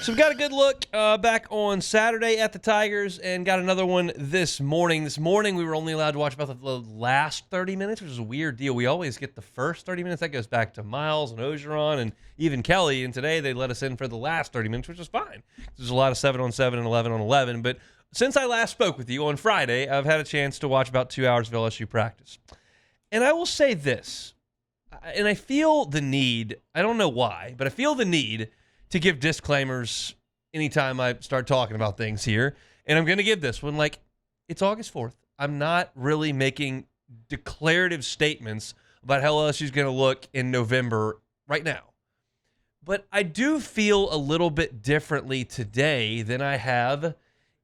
So we've got a good look back on Saturday at the Tigers and got another one this morning. This morning we were only allowed to watch about the last 30 minutes, which is a weird deal. We always get the first 30 minutes. That goes back to Miles and Ogeron and even Kelly. And today they let us in for the last 30 minutes, which is fine. There's a lot of 7-on-7 and 11-on-11. But since I last spoke with you on Friday, I've had a chance to watch about 2 hours of LSU practice. And I will say this, and I feel the need, I don't know why, but I feel the need to give disclaimers anytime I start talking about things here. And I'm going to give this one, like, it's August 4th. I'm not really making declarative statements about how LSU's going to look in November right now. But I do feel a little bit differently today than I have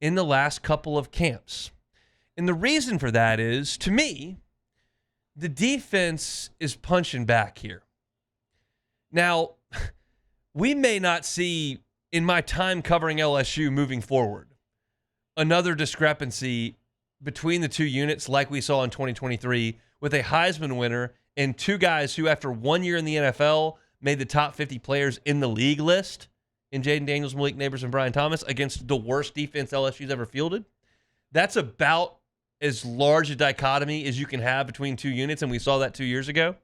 in the last couple of camps. And the reason for that is, to me, the defense is punching back here. Now, we may not see, in my time covering LSU moving forward, another discrepancy between the two units like we saw in 2023 with a Heisman winner and two guys who, after 1 year in the NFL, made the top 50 players in the league list in Jaden Daniels, Malik Neighbors, and Brian Thomas against the worst defense LSU's ever fielded. That's about as large a dichotomy as you can have between two units, and we saw that 2 years ago.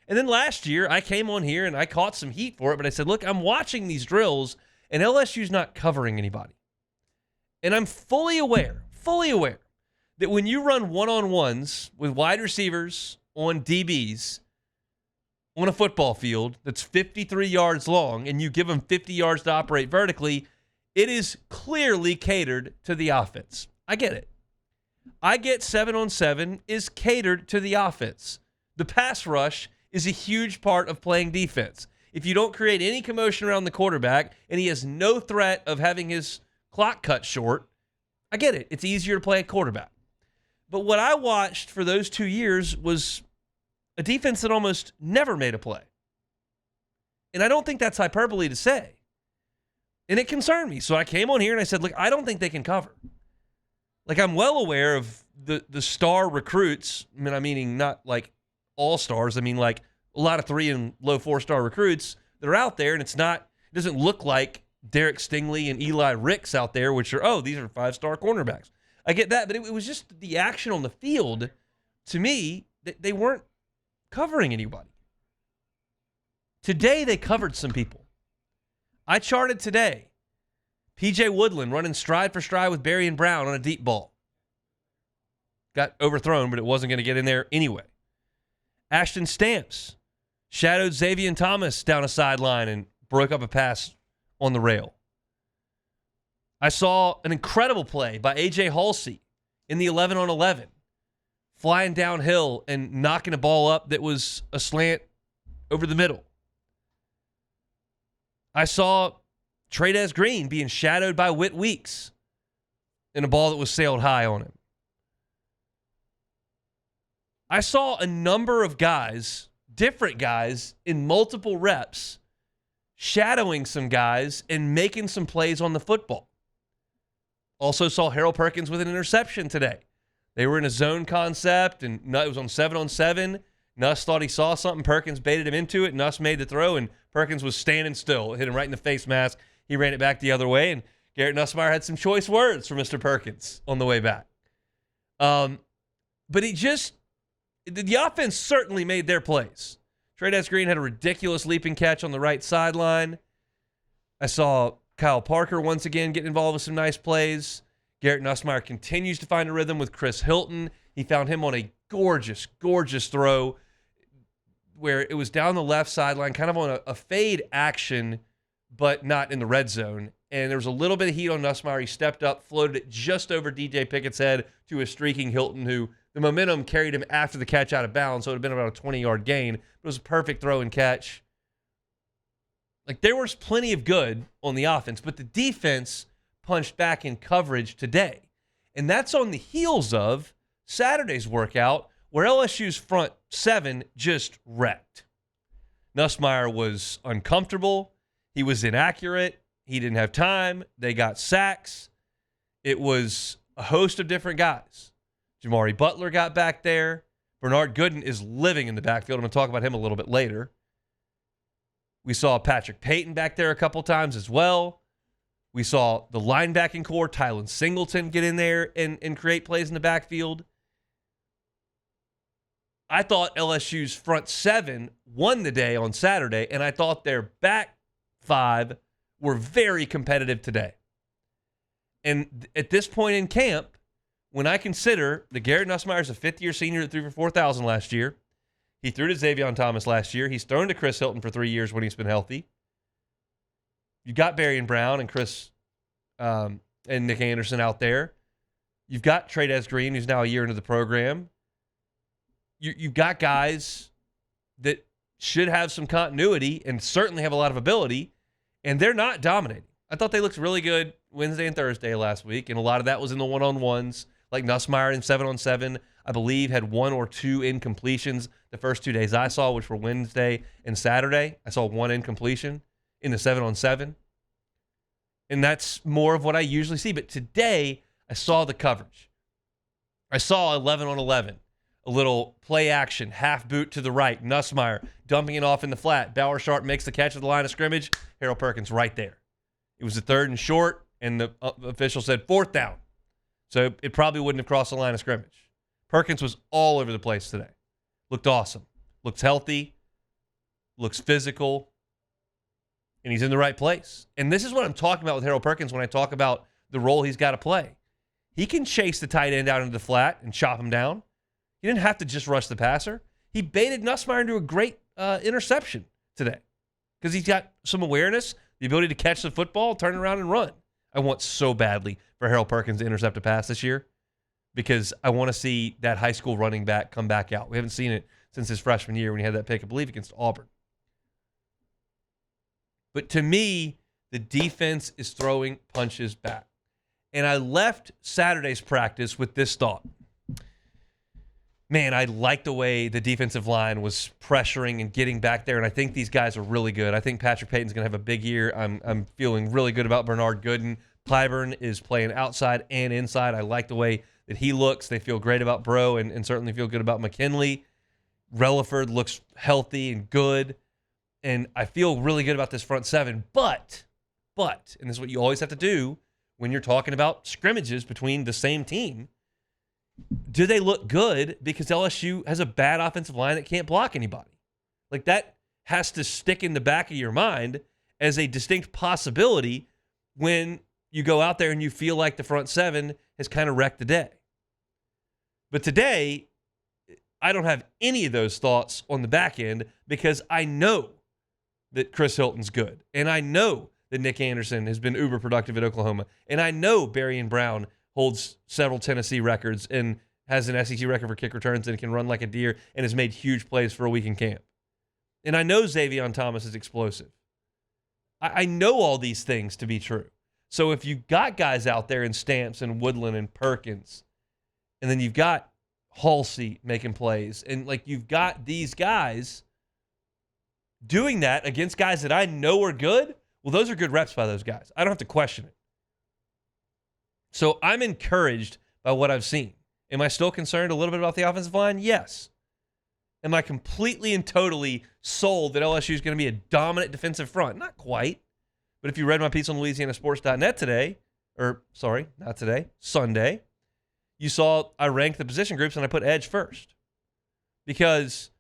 And then last year, I came on here and I caught some heat for it, but I said, look, I'm watching these drills, and LSU's not covering anybody. And I'm fully aware that when you run one-on-ones with wide receivers on DBs on a football field that's 53 yards long and you give them 50 yards to operate vertically, it is clearly catered to the offense. I get it. I get 7-on-7 is catered to the offense. The pass rush is a huge part of playing defense. If you don't create any commotion around the quarterback and he has no threat of having his clock cut short, I get it. It's easier to play a quarterback. But what I watched for those 2 years was a defense that almost never made a play. And I don't think that's hyperbole to say. And it concerned me. So I came on here and I said, look, I don't think they can cover. Like, I'm well aware of the star recruits. I mean, not like all stars. I mean, like a lot of 3 and low 4-star recruits that are out there. And it doesn't look like Derek Stingley and Eli Ricks out there, which are, these are 5-star cornerbacks. I get that. But it was just the action on the field. To me, they weren't covering anybody. Today, they covered some people. I charted today. P.J. Woodland running stride for stride with Berry and Brown on a deep ball. Got overthrown, but it wasn't going to get in there anyway. Ashton Stamps shadowed Xavier Thomas down a sideline and broke up a pass on the rail. I saw an incredible play by A.J. Halsey in the 11-on-11, flying downhill and knocking a ball up that was a slant over the middle. I saw Tradez Green being shadowed by Whit Weeks in a ball that was sailed high on him. I saw a number of guys, different guys, in multiple reps, shadowing some guys and making some plays on the football. Also saw Harold Perkins with an interception today. They were in a zone concept, and it was on 7-on-7. Nuss thought he saw something. Perkins baited him into it. Nuss made the throw, and Perkins was standing still. It hit him right in the face mask. He ran it back the other way, and Garrett Nussmeier had some choice words for Mr. Perkins on the way back. But the offense certainly made their plays. Tradez Green had a ridiculous leaping catch on the right sideline. I saw Kyle Parker once again getting involved with some nice plays. Garrett Nussmeier continues to find a rhythm with Chris Hilton. He found him on a gorgeous, gorgeous throw where it was down the left sideline, kind of on a fade action, but not in the red zone. And there was a little bit of heat on Nussmeier. He stepped up, floated it just over DJ Pickett's head to a streaking Hilton, who the momentum carried him after the catch out of bounds, so it would have been about a 20-yard gain. It was a perfect throw and catch. Like, there was plenty of good on the offense, but the defense punched back in coverage today. And that's on the heels of Saturday's workout, where LSU's front seven just wrecked. Nussmeier was uncomfortable. He was inaccurate. He didn't have time. They got sacks. It was a host of different guys. Jamari Butler got back there. Bernard Gooden is living in the backfield. I'm going to talk about him a little bit later. We saw Patrick Payton back there a couple times as well. We saw the linebacking core, Tylen Singleton, get in there and create plays in the backfield. I thought LSU's front seven won the day on Saturday, and I thought their back five were very competitive today. And at this point in camp, when I consider that Garrett Nussmeier's a fifth-year senior that threw for 4,000 last year, he threw to Xavier Thomas last year. He's thrown to Chris Hilton for 3 years when he's been healthy. You got Barry and Brown and Chris and Nick Anderson out there. You've got Trades Green, who's now a year into the program. You've got guys that should have some continuity and certainly have a lot of ability, and they're not dominating. I thought they looked really good Wednesday and Thursday last week, and a lot of that was in the one-on-ones, like Nussmeier in 7-on-7, I believe, had 1 or 2 incompletions the first 2 days I saw, which were Wednesday and Saturday. I saw 1 incompletion in the 7-on-7, and that's more of what I usually see. But today, I saw the coverage. I saw 11-on-11. A little play action, half boot to the right. Nussmeier dumping it off in the flat. Bauer Sharp makes the catch at the line of scrimmage. Harold Perkins right there. It was a 3rd and short, and the official said 4th down. So it probably wouldn't have crossed the line of scrimmage. Perkins was all over the place today. Looked awesome. Looks healthy. Looks physical. And he's in the right place. And this is what I'm talking about with Harold Perkins when I talk about the role he's got to play. He can chase the tight end out into the flat and chop him down. He didn't have to just rush the passer. He baited Nussmeier into a great interception today because he's got some awareness, the ability to catch the football, turn around and run. I want so badly for Harold Perkins to intercept a pass this year because I want to see that high school running back come back out. We haven't seen it since his freshman year when he had that pick, I believe, against Auburn. But to me, the defense is throwing punches back. And I left Saturday's practice with this thought. Man, I like the way the defensive line was pressuring and getting back there, and I think these guys are really good. I think Patrick Payton's going to have a big year. I'm feeling really good about Bernard Gooden. Clyburn is playing outside and inside. I like the way that he looks. They feel great about Bro and certainly feel good about McKinley. Relaford looks healthy and good, and I feel really good about this front seven. But, and this is what you always have to do when you're talking about scrimmages between the same team, do they look good because LSU has a bad offensive line that can't block anybody? Like, that has to stick in the back of your mind as a distinct possibility when you go out there and you feel like the front seven has kind of wrecked the day. But today, I don't have any of those thoughts on the back end because I know that Chris Hilton's good. And I know that Nick Anderson has been uber productive at Oklahoma. And I know Barry and Brown holds several Tennessee records and has an SEC record for kick returns and can run like a deer and has made huge plays for a week in camp. And I know Xavier Thomas is explosive. I know all these things to be true. So if you've got guys out there in Stamps and Woodland and Perkins, and then you've got Halsey making plays, and like you've got these guys doing that against guys that I know are good, well, those are good reps by those guys. I don't have to question it. So I'm encouraged by what I've seen. Am I still concerned a little bit about the offensive line? Yes. Am I completely and totally sold that LSU is going to be a dominant defensive front? Not quite. But if you read my piece on LouisianaSports.net today, Sunday, you saw I ranked the position groups and I put edge first. Because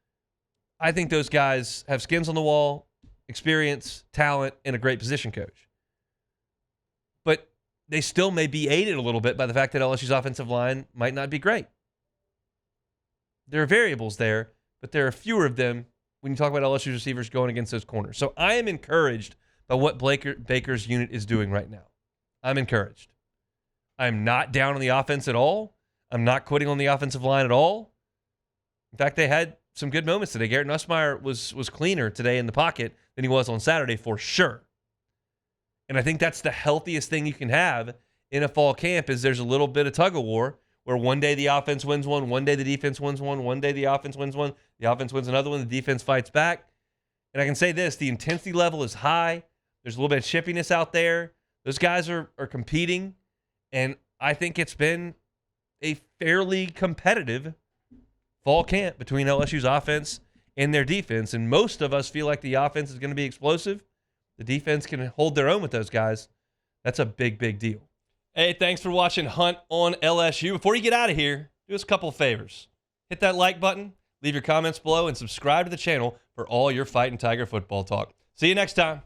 I think those guys have skins on the wall, experience, talent, and a great position coach. But they still may be aided a little bit by the fact that LSU's offensive line might not be great. There are variables there, but there are fewer of them when you talk about LSU's receivers going against those corners. So I am encouraged by what Baker's unit is doing right now. I'm encouraged. I'm not down on the offense at all. I'm not quitting on the offensive line at all. In fact, they had some good moments today. Garrett Nussmeier was cleaner today in the pocket than he was on Saturday for sure. And I think that's the healthiest thing you can have in a fall camp is there's a little bit of tug-of-war where one day the offense wins one day the defense wins one day the offense wins one, the offense wins another one, the defense fights back. And I can say this, the intensity level is high. There's a little bit of chippiness out there. Those guys are competing, and I think it's been a fairly competitive fall camp between LSU's offense and their defense, and most of us feel like the offense is going to be explosive. The defense can hold their own with those guys. That's a big, big deal. Hey, thanks for watching Hunt on LSU. Before you get out of here, do us a couple of favors. Hit that like button, leave your comments below, and subscribe to the channel for all your Fighting Tiger football talk. See you next time.